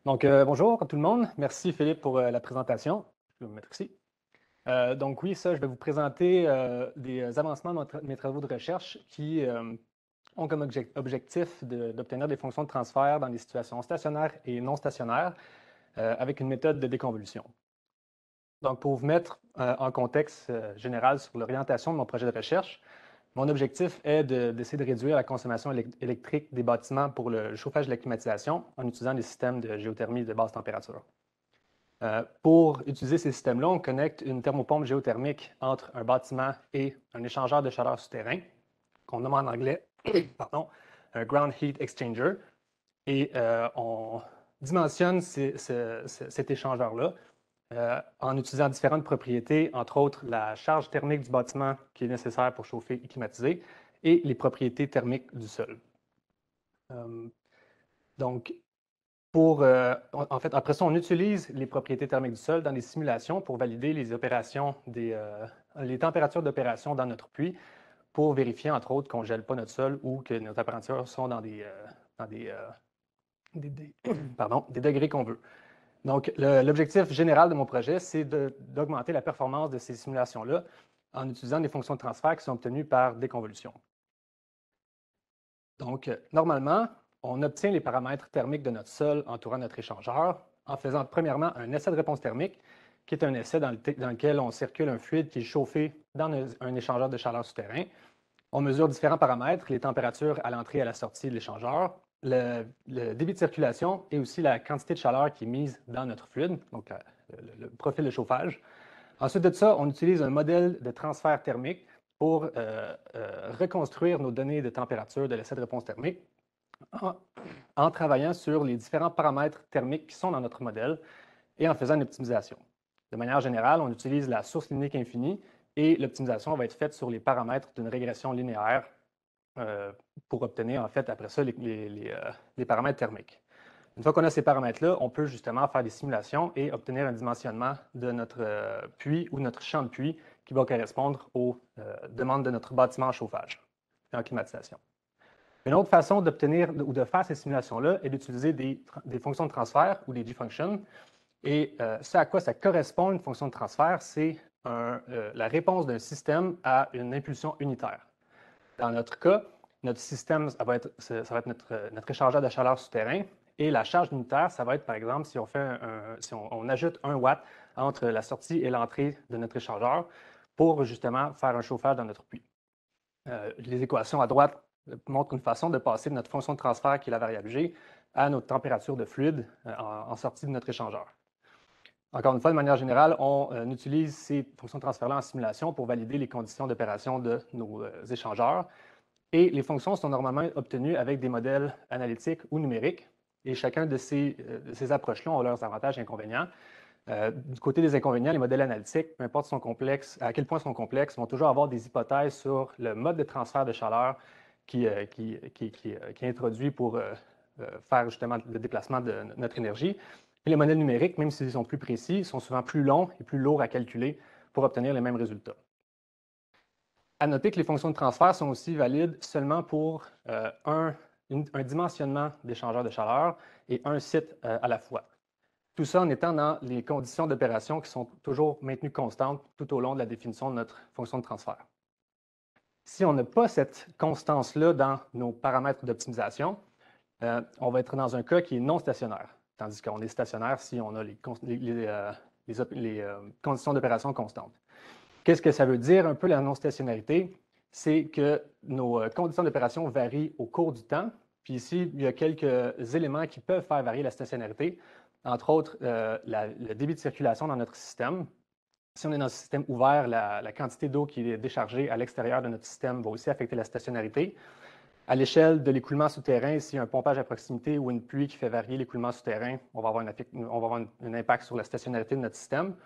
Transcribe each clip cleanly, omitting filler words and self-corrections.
Bonjour tout le monde. Merci Philippe pour la présentation. Je vais me mettre ici. Oui, je vais vous présenter des avancements de mes travaux de recherche qui ont comme objectif d'obtenir des fonctions de transfert dans des situations stationnaires et non stationnaires avec une méthode de déconvolution. Donc, pour vous mettre en contexte général sur l'orientation de mon projet de recherche, mon objectif est d'essayer de réduire la consommation électrique des bâtiments pour le chauffage et la climatisation en utilisant des systèmes de géothermie de basse température. Pour utiliser ces systèmes-là, on connecte une thermopompe géothermique entre un bâtiment et un échangeur de chaleur souterrain, qu'on nomme en anglais un Ground Heat Exchanger. Et on dimensionne cet échangeur-là en utilisant différentes propriétés, entre autres la charge thermique du bâtiment qui est nécessaire pour chauffer et climatiser, et les propriétés thermiques du sol. Après ça, on utilise les propriétés thermiques du sol dans des simulations pour valider les températures d'opération dans notre puits pour vérifier, entre autres, qu'on ne gèle pas notre sol ou que nos températures sont dans des degrés qu'on veut. Donc, l'objectif général de mon projet, c'est d'augmenter la performance de ces simulations-là en utilisant des fonctions de transfert qui sont obtenues par déconvolution. Donc, normalement, on obtient les paramètres thermiques de notre sol entourant notre échangeur en faisant premièrement un essai de réponse thermique, qui est un essai dans lequel on circule un fluide qui est chauffé dans un échangeur de chaleur souterrain. On mesure différents paramètres, les températures à l'entrée et à la sortie de l'échangeur, le débit de circulation et aussi la quantité de chaleur qui est mise dans notre fluide, donc le profil de chauffage. Ensuite de ça, on utilise un modèle de transfert thermique pour reconstruire nos données de température de l'essai de réponse thermique en travaillant sur les différents paramètres thermiques qui sont dans notre modèle et en faisant une optimisation. De manière générale, on utilise la source linéaire infinie et l'optimisation va être faite sur les paramètres d'une régression linéaire pour obtenir, en fait, après ça, les paramètres thermiques. Une fois qu'on a ces paramètres-là, on peut justement faire des simulations et obtenir un dimensionnement de notre puits ou notre champ de puits qui va correspondre aux demandes de notre bâtiment en chauffage et en climatisation. Une autre façon d'obtenir ou de faire ces simulations-là est d'utiliser des fonctions de transfert ou des G-functions. Et ce à quoi ça correspond, une fonction de transfert, c'est la réponse d'un système à une impulsion unitaire. Dans notre cas, notre système, ça va être notre échangeur de chaleur souterrain. Et la charge unitaire, ça va être, par exemple, si on ajoute 1 watt entre la sortie et l'entrée de notre échangeur pour justement faire un chauffage dans notre puits. Les équations à droite montrent une façon de passer de notre fonction de transfert, qui est la variable G, à notre température de fluide en sortie de notre échangeur. Encore une fois, de manière générale, on utilise ces fonctions de transfert-là en simulation pour valider les conditions d'opération de nos échangeurs. Et les fonctions sont normalement obtenues avec des modèles analytiques ou numériques. Et chacun de ces approches-là ont leurs avantages et inconvénients. Du côté des inconvénients, les modèles analytiques, peu importe à quel point ils sont complexes, vont toujours avoir des hypothèses sur le mode de transfert de chaleur qui est introduit pour faire justement le déplacement de notre énergie. Et les modèles numériques, même s'ils sont plus précis, sont souvent plus longs et plus lourds à calculer pour obtenir les mêmes résultats. À noter que les fonctions de transfert sont aussi valides seulement pour un dimensionnement d'échangeur de chaleur et un site à la fois. Tout ça en étant dans les conditions d'opération qui sont toujours maintenues constantes tout au long de la définition de notre fonction de transfert. Si on n'a pas cette constance-là dans nos paramètres d'optimisation, on va être dans un cas qui est non stationnaire, tandis qu'on est stationnaire si on a les conditions d'opération constantes. Qu'est-ce que ça veut dire un peu la non-stationnarité? C'est que nos conditions d'opération varient au cours du temps. Puis ici, il y a quelques éléments qui peuvent faire varier la stationnarité, entre autres le débit de circulation dans notre système. Si on est dans un système ouvert, la quantité d'eau qui est déchargée à l'extérieur de notre système va aussi affecter la stationnarité. À l'échelle de l'écoulement souterrain, s'il y a un pompage à proximité ou une pluie qui fait varier l'écoulement souterrain, on va avoir un impact sur la stationnarité de notre système.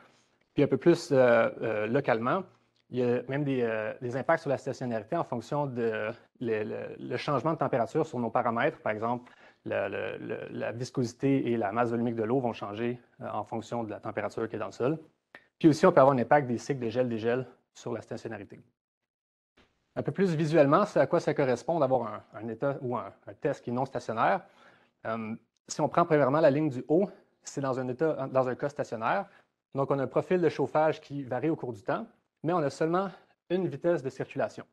Puis un peu plus localement, il y a même des impacts sur la stationnarité en fonction de le changement de température sur nos paramètres. Par exemple, la viscosité et la masse volumique de l'eau vont changer en fonction de la température qui est dans le sol. Puis aussi, on peut avoir un impact des cycles de gel-dégel sur la stationnarité. Un peu plus visuellement, c'est à quoi ça correspond d'avoir un état ou un test qui est non stationnaire. si on prend premièrement la ligne du haut, c'est dans un cas stationnaire. Donc, on a un profil de chauffage qui varie au cours du temps, mais on a seulement une vitesse de circulation.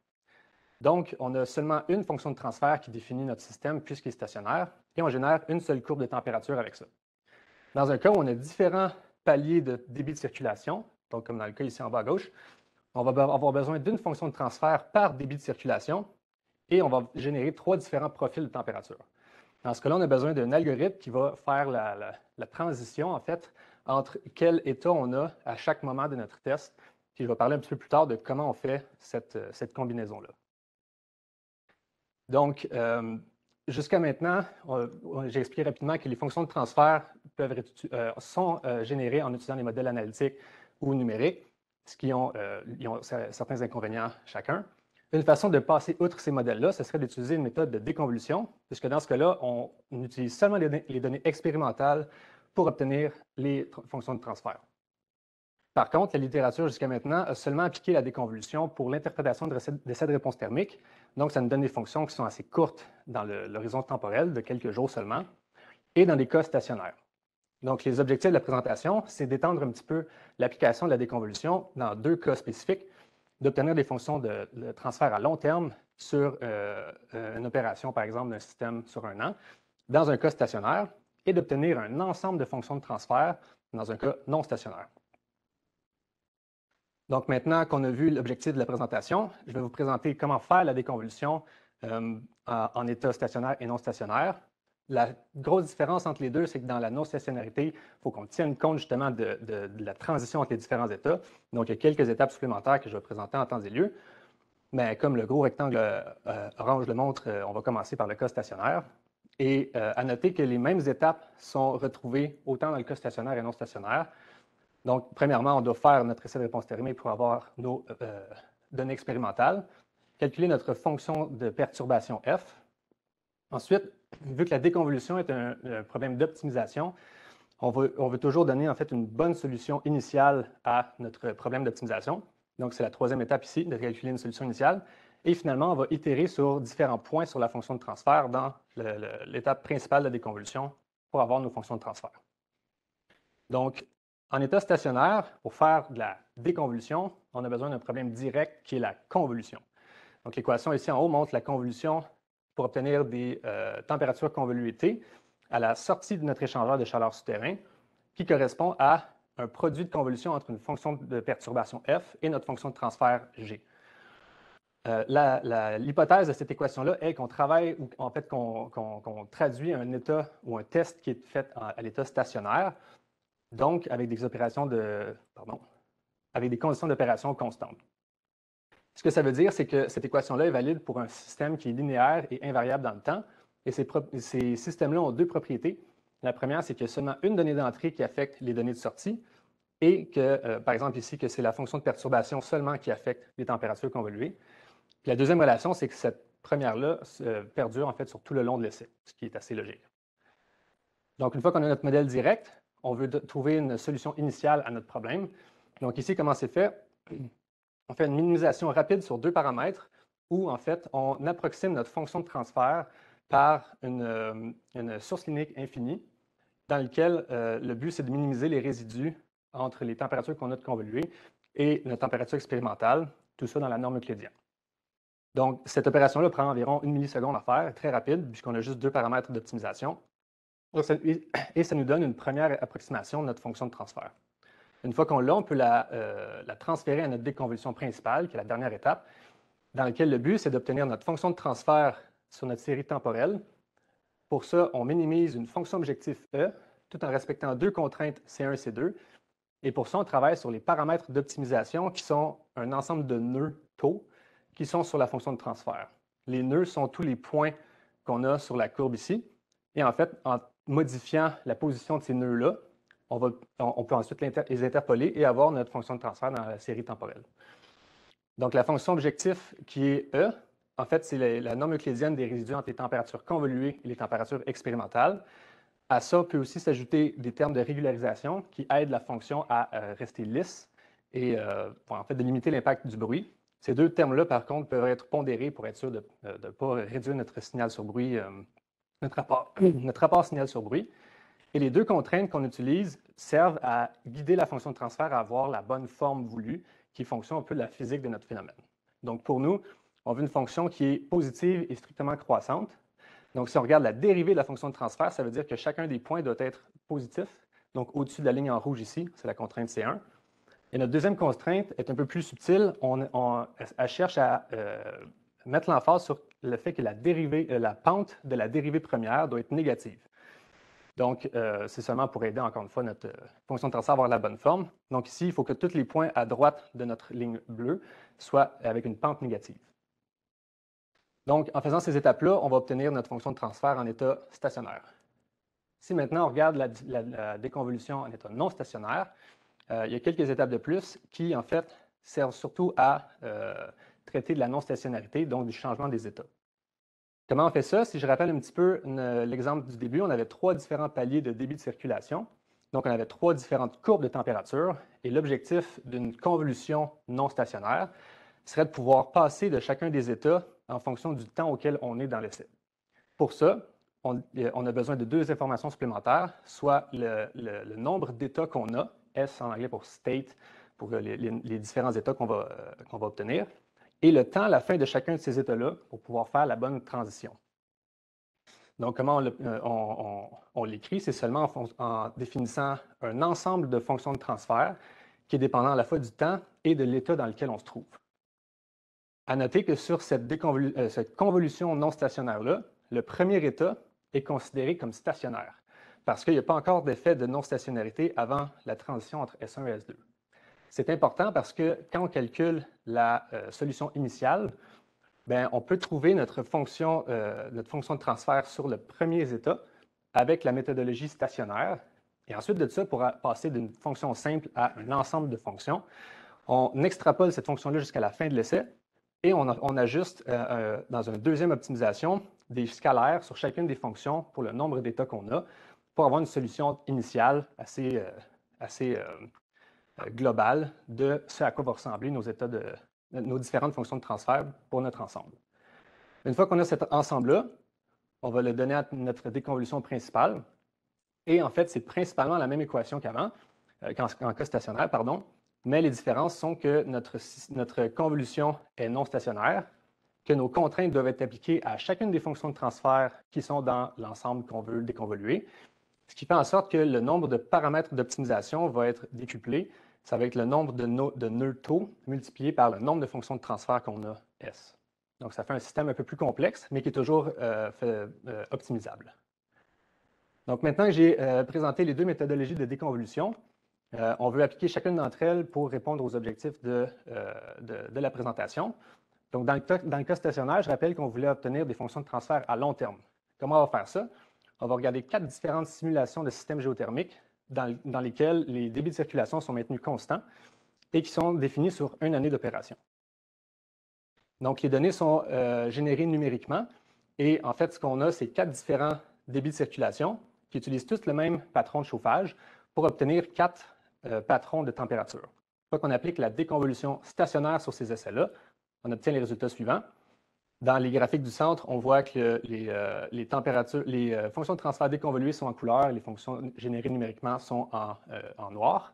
Donc, on a seulement une fonction de transfert qui définit notre système puisqu'il est stationnaire, et on génère une seule courbe de température avec ça. Dans un cas où on a différents paliers de débit de circulation, donc comme dans le cas ici en bas à gauche, on va avoir besoin d'une fonction de transfert par débit de circulation, et on va générer 3 différents profils de température. Dans ce cas-là, on a besoin d'un algorithme qui va faire la transition, en fait, entre quel état on a à chaque moment de notre test. Puis je vais parler un petit peu plus tard de comment on fait cette combinaison-là. Donc, jusqu'à maintenant, j'ai expliqué rapidement que les fonctions de transfert sont générées en utilisant des modèles analytiques ou numériques, ils ont certains inconvénients chacun. Une façon de passer outre ces modèles-là, ce serait d'utiliser une méthode de déconvolution, puisque dans ce cas-là, on utilise seulement les données expérimentales pour obtenir les fonctions de transfert. Par contre, la littérature jusqu'à maintenant a seulement appliqué la déconvolution pour l'interprétation d'essais de réponse thermique. Donc, ça nous donne des fonctions qui sont assez courtes dans l'horizon temporel, de quelques jours seulement, et dans des cas stationnaires. Donc, les objectifs de la présentation, c'est d'étendre un petit peu l'application de la déconvolution dans 2 cas spécifiques, d'obtenir des fonctions de transfert à long terme sur une opération, par exemple, d'un système sur 1 an, dans un cas stationnaire, et d'obtenir un ensemble de fonctions de transfert dans un cas non stationnaire. Donc, maintenant qu'on a vu l'objectif de la présentation, je vais vous présenter comment faire la déconvolution en état stationnaire et non stationnaire. La grosse différence entre les deux, c'est que dans la non-stationnarité, il faut qu'on tienne compte justement de la transition entre les différents états. Donc, il y a quelques étapes supplémentaires que je vais présenter en temps et lieu. Mais comme le gros rectangle orange le montre, on va commencer par le cas stationnaire. Et à noter que les mêmes étapes sont retrouvées autant dans le cas stationnaire et non stationnaire. Donc, premièrement, on doit faire notre essai de réponse thermique pour avoir nos données expérimentales, calculer notre fonction de perturbation F. Ensuite, vu que la déconvolution est un problème d'optimisation, on veut toujours donner en fait une bonne solution initiale à notre problème d'optimisation. Donc, c'est la 3e étape ici, de calculer une solution initiale. Et finalement, on va itérer sur différents points sur la fonction de transfert dans l'étape principale de la déconvolution pour avoir nos fonctions de transfert. Donc, en état stationnaire, pour faire de la déconvolution, on a besoin d'un problème direct qui est la convolution. Donc, l'équation ici en haut montre la convolution pour obtenir des températures convoluées T à la sortie de notre échangeur de chaleur souterrain, qui correspond à un produit de convolution entre une fonction de perturbation F et notre fonction de transfert G. L'hypothèse de cette équation-là est qu'on travaille, ou en fait qu'on traduit un état ou un test qui est fait à l'état stationnaire, donc avec des avec des conditions d'opération constantes. Ce que ça veut dire, c'est que cette équation-là est valide pour un système qui est linéaire et invariable dans le temps. Et ces systèmes-là ont 2 propriétés. La première, c'est qu'il y a seulement une donnée d'entrée qui affecte les données de sortie et que, par exemple ici, que c'est la fonction de perturbation seulement qui affecte les températures convoluées. Puis la deuxième relation, c'est que cette première-là perdure en fait sur tout le long de l'essai, ce qui est assez logique. Donc, une fois qu'on a notre modèle direct, on veut trouver une solution initiale à notre problème. Donc ici, comment c'est fait? On fait une minimisation rapide sur 2 paramètres où, en fait, on approxime notre fonction de transfert par une source linéaire infinie dans laquelle le but, c'est de minimiser les résidus entre les températures qu'on a de convoluées et notre température expérimentale, tout ça dans la norme euclidienne. Donc, cette opération-là prend environ 1 milliseconde à faire, très rapide, puisqu'on a juste 2 paramètres d'optimisation. Et ça nous donne une première approximation de notre fonction de transfert. Une fois qu'on l'a, on peut la transférer à notre déconvolution principale, qui est la dernière étape, dans laquelle le but, c'est d'obtenir notre fonction de transfert sur notre série temporelle. Pour ça, on minimise une fonction objectif E, tout en respectant 2 contraintes C1 et C2. Et pour ça, on travaille sur les paramètres d'optimisation, qui sont un ensemble de nœuds taux, qui sont sur la fonction de transfert. Les nœuds sont tous les points qu'on a sur la courbe ici. Et en fait, en modifiant la position de ces nœuds-là, on peut ensuite les interpoler et avoir notre fonction de transfert dans la série temporelle. Donc, la fonction objectif qui est E, en fait, c'est la norme euclidienne des résidus entre les températures convoluées et les températures expérimentales. À ça peut aussi s'ajouter des termes de régularisation qui aident la fonction à rester lisse et en fait, de limiter l'impact du bruit. Ces 2 termes-là, par contre, peuvent être pondérés pour être sûr de ne pas réduire notre signal sur bruit, notre rapport signal sur bruit. Et les deux contraintes qu'on utilise servent à guider la fonction de transfert à avoir la bonne forme voulue, qui est fonction un peu de la physique de notre phénomène. Donc, pour nous, on veut une fonction qui est positive et strictement croissante. Donc, si on regarde la dérivée de la fonction de transfert, ça veut dire que chacun des points doit être positif. Donc, au-dessus de la ligne en rouge ici, c'est la contrainte C1. Et notre deuxième contrainte est un peu plus subtile. Elle cherche à mettre l'emphase sur le fait que la pente de la dérivée première doit être négative. Donc, c'est seulement pour aider, encore une fois, notre fonction de transfert à avoir la bonne forme. Donc ici, il faut que tous les points à droite de notre ligne bleue soient avec une pente négative. Donc, en faisant ces étapes-là, on va obtenir notre fonction de transfert en état stationnaire. Si maintenant on regarde la déconvolution en état non stationnaire, il y a quelques étapes de plus qui, en fait, servent surtout à traiter de la non-stationnarité, donc du changement des états. Comment on fait ça? Si je rappelle un petit peu l'exemple du début, on avait 3 différents paliers de débit de circulation. Donc, on avait 3 différentes courbes de température. Et l'objectif d'une convolution non stationnaire serait de pouvoir passer de chacun des états en fonction du temps auquel on est dans l'essai. Pour ça, on a besoin de 2 informations supplémentaires, soit le nombre d'états qu'on a, S en anglais pour state, pour les différents états qu'on va obtenir, et le temps à la fin de chacun de ces états-là pour pouvoir faire la bonne transition. Donc, comment on l'écrit? C'est seulement en définissant un ensemble de fonctions de transfert qui est dépendant à la fois du temps et de l'état dans lequel on se trouve. À noter que sur cette convolution non stationnaire-là, le premier état est considéré comme stationnaire parce qu'il n'y a pas encore d'effet de non-stationnarité avant la transition entre S1 et S2. C'est important parce que quand on calcule la solution initiale, bien, on peut trouver notre fonction de transfert sur le premier état avec la méthodologie stationnaire. Et ensuite de ça, pour passer d'une fonction simple à un ensemble de fonctions, on extrapole cette fonction-là jusqu'à la fin de l'essai et on ajuste dans une deuxième optimisation des scalaires sur chacune des fonctions pour le nombre d'états qu'on a pour avoir une solution initiale assez globale de ce à quoi vont ressembler nos différentes fonctions de transfert pour notre ensemble. Une fois qu'on a cet ensemble-là, on va le donner à notre déconvolution principale. Et en fait, c'est principalement la même équation qu'avant, qu'en cas stationnaire, pardon, mais les différences sont que notre convolution est non stationnaire, que nos contraintes doivent être appliquées à chacune des fonctions de transfert qui sont dans l'ensemble qu'on veut déconvoluer, ce qui fait en sorte que le nombre de paramètres d'optimisation va être décuplé. Ça va être le nombre de nœuds taux multiplié par le nombre de fonctions de transfert qu'on a, S. Donc, ça fait un système un peu plus complexe, mais qui est toujours optimisable. Donc, maintenant que j'ai présenté les 2 méthodologies de déconvolution, on veut appliquer chacune d'entre elles pour répondre aux objectifs de la présentation. Donc, dans le cas stationnaire, je rappelle qu'on voulait obtenir des fonctions de transfert à long terme. Comment on va faire ça? On va regarder 4 différentes simulations de systèmes géothermiques dans lesquelles les débits de circulation sont maintenus constants et qui sont définis sur une année d'opération. Donc, les données sont générées numériquement et en fait, ce qu'on a, c'est 4 différents débits de circulation qui utilisent tous le même patron de chauffage pour obtenir 4 patrons de température. Une fois qu'on applique la déconvolution stationnaire sur ces essais-là, on obtient les résultats suivants. Dans les graphiques du centre, on voit que les fonctions de transfert déconvoluées sont en couleur et les fonctions générées numériquement sont en noir.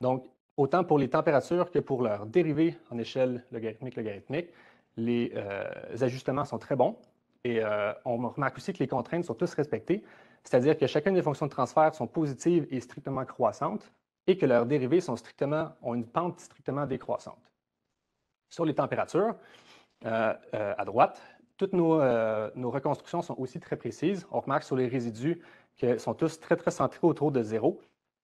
Donc, autant pour les températures que pour leur dérivée en échelle logarithmique, les ajustements sont très bons. Et on remarque aussi que les contraintes sont tous respectées, c'est-à-dire que chacune des fonctions de transfert sont positives et strictement croissantes et que leurs dérivées ont une pente strictement décroissante. Sur les températures, à droite, toutes nos reconstructions sont aussi très précises. On remarque sur les résidus qu'ils sont tous très, très centrés autour de 0,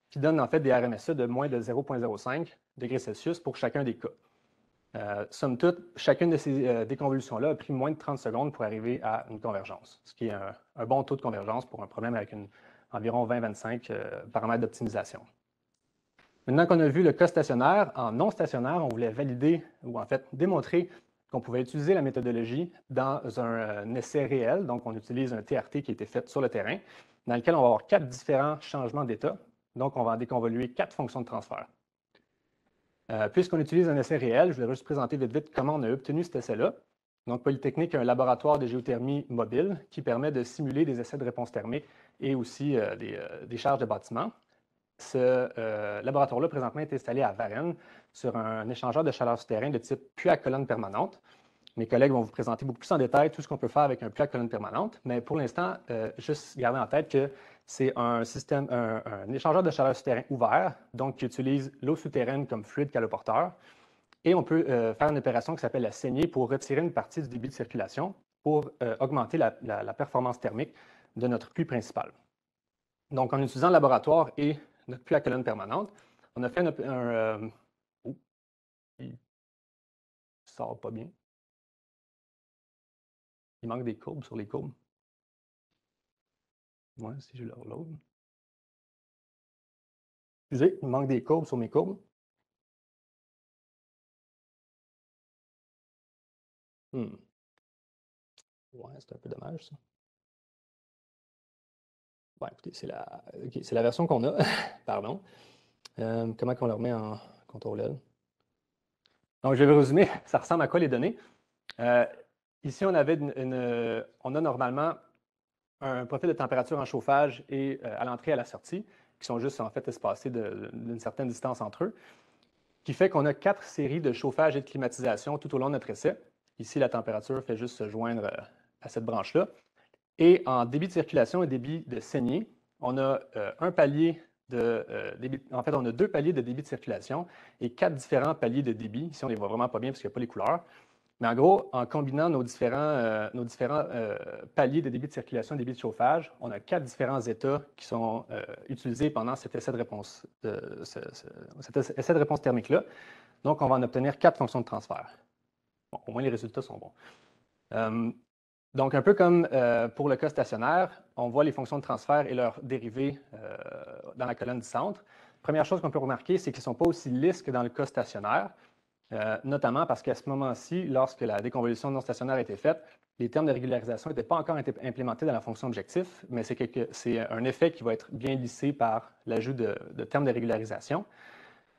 qui donnent en fait des RMSE de moins de 0,05 degrés Celsius pour chacun des cas. Somme toute, chacune de ces déconvolutions-là a pris moins de 30 secondes pour arriver à une convergence, ce qui est un bon taux de convergence pour un problème avec environ 20-25 paramètres d'optimisation. Maintenant qu'on a vu le cas stationnaire, en non stationnaire, on voulait valider ou en fait démontrer qu'on pouvait utiliser la méthodologie dans un essai réel. Donc, on utilise un TRT qui a été fait sur le terrain, dans lequel on va avoir 4 différents changements d'état. Donc, on va en déconvoluer 4 fonctions de transfert. Puisqu'on utilise un essai réel, je vais juste présenter vite comment on a obtenu cet essai-là. Donc, Polytechnique est un laboratoire de géothermie mobile qui permet de simuler des essais de réponse thermique et aussi des charges de bâtiment. Ce laboratoire-là, présentement, est installé à Varennes sur un échangeur de chaleur souterrain de type puits à colonne permanente. Mes collègues vont vous présenter beaucoup plus en détail tout ce qu'on peut faire avec un puits à colonne permanente, mais pour l'instant, juste garder en tête que c'est un système, un échangeur de chaleur souterrain ouvert, donc qui utilise l'eau souterraine comme fluide caloporteur. Et on peut faire une opération qui s'appelle la saignée pour retirer une partie du débit de circulation pour augmenter la performance thermique de notre puits principal. Donc, en utilisant le laboratoire et notre puits à colonne permanente, on a fait oh, il ne sort pas bien. Il manque des courbes sur les courbes. Ouais, si je le reload. Excusez, il manque des courbes sur mes courbes. Ouais, c'est un peu dommage, ça. Bon, écoutez, c'est la version qu'on a. Pardon. Comment on le remet en CTRL-L? Donc, je vais vous résumer. Ça ressemble à quoi les données? Ici, on a normalement un profil de température en chauffage et à l'entrée et à la sortie, qui sont juste en fait espacés d'une certaine distance entre eux, qui fait qu'on a 4 séries de chauffage et de climatisation tout au long de notre essai. Ici, la température fait juste se joindre à cette branche-là. Et en débit de circulation et débit de saignée, on a un palier en fait, on a 2 paliers de débit de circulation et 4 différents paliers de débit. Ici, on ne les voit vraiment pas bien parce qu'il n'y a pas les couleurs. Mais en gros, en combinant nos différents paliers de débit de circulation et débit de chauffage, on a 4 différents états qui sont utilisés pendant cet essai de réponse, cet essai de réponse thermique-là. Donc, on va en obtenir 4 fonctions de transfert. Bon, au moins, les résultats sont bons. Donc, un peu comme pour le cas stationnaire, on voit les fonctions de transfert et leurs dérivés dans la colonne du centre. Première chose qu'on peut remarquer, c'est qu'ils ne sont pas aussi lisses que dans le cas stationnaire. Notamment parce qu'à ce moment-ci, lorsque la déconvolution non stationnaire a été faite, les termes de régularisation n'étaient pas encore implémentés dans la fonction objectif, mais c'est un effet qui va être bien lissé par l'ajout de termes de régularisation.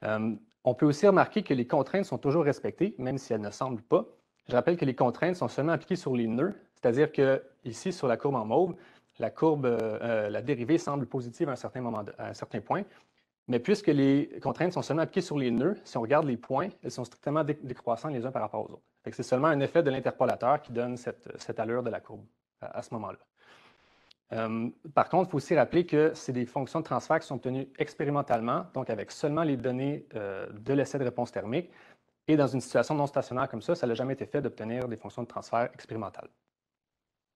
On peut aussi remarquer que les contraintes sont toujours respectées, même si elles ne semblent pas. Je rappelle que les contraintes sont seulement appliquées sur les nœuds, c'est-à-dire que ici, sur la courbe en mauve, la dérivée semble positive à un certain point, mais puisque les contraintes sont seulement appliquées sur les nœuds, si on regarde les points, elles sont strictement décroissantes les uns par rapport aux autres. C'est seulement un effet de l'interpolateur qui donne cette allure de la courbe à ce moment-là. Par contre, il faut aussi rappeler que c'est des fonctions de transfert qui sont obtenues expérimentalement, donc avec seulement les données de l'essai de réponse thermique. Et dans une situation non stationnaire comme ça n'a jamais été fait d'obtenir des fonctions de transfert expérimentales.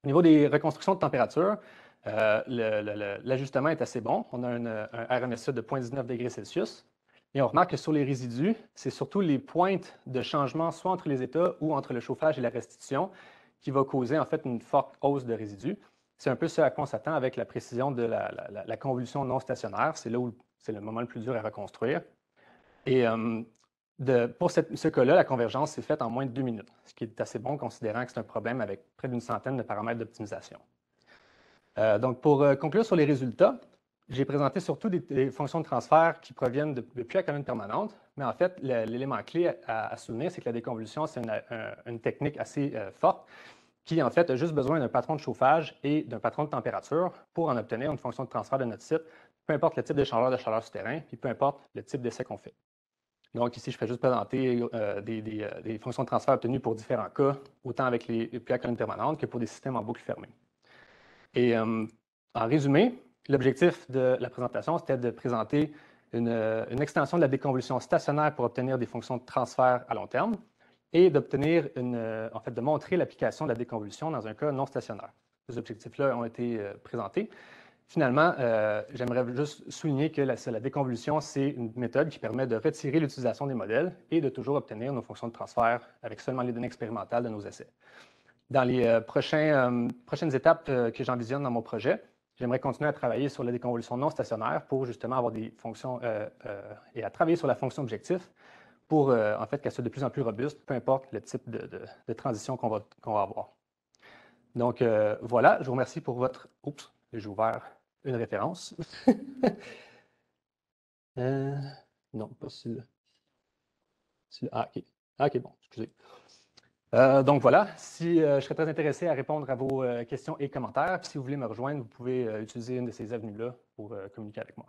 Au niveau des reconstructions de température, l'ajustement est assez bon. On a un RMSE de 0,19 degrés Celsius. Et on remarque que sur les résidus, c'est surtout les pointes de changement, soit entre les états ou entre le chauffage et la restitution, qui va causer en fait une forte hausse de résidus. C'est un peu ce à quoi on s'attend avec la précision de la convolution non stationnaire. C'est là où c'est le moment le plus dur à reconstruire. Et pour ce cas-là, la convergence s'est faite en moins de 2 minutes, ce qui est assez bon considérant que c'est un problème avec près d'une centaine de paramètres d'optimisation. Donc, pour conclure sur les résultats, j'ai présenté surtout des fonctions de transfert qui proviennent de puits à colonne permanente, mais en fait, l'élément clé à souvenir, c'est que la déconvolution, c'est une technique assez forte qui, en fait, a juste besoin d'un patron de chauffage et d'un patron de température pour en obtenir une fonction de transfert de notre site, peu importe le type d'échangeur de chaleur souterrain, puis peu importe le type d'essai qu'on fait. Donc, ici, je fais juste présenter des fonctions de transfert obtenues pour différents cas, autant avec les puits à colonne permanente que pour des systèmes en boucle fermée. Et en résumé, l'objectif de la présentation, c'était de présenter une extension de la déconvolution stationnaire pour obtenir des fonctions de transfert à long terme et d'obtenir, en fait, de montrer l'application de la déconvolution dans un cas non stationnaire. Ces objectifs-là ont été présentés. Finalement, j'aimerais juste souligner que la déconvolution, c'est une méthode qui permet de retirer l'utilisation des modèles et de toujours obtenir nos fonctions de transfert avec seulement les données expérimentales de nos essais. Dans les prochaines étapes que j'envisionne dans mon projet, j'aimerais continuer à travailler sur la déconvolution non stationnaire pour justement avoir des fonctions et à travailler sur la fonction objectif pour en fait qu'elle soit de plus en plus robuste, peu importe le type de transition qu'on va avoir. Donc voilà, je vous remercie pour votre... Oups, j'ai ouvert une référence. Non, pas celui-là. Ah, OK. Ah, OK, bon, excusez. Donc voilà, je serais très intéressé à répondre à vos questions et commentaires. Puis si vous voulez me rejoindre, vous pouvez utiliser une de ces avenues-là pour communiquer avec moi.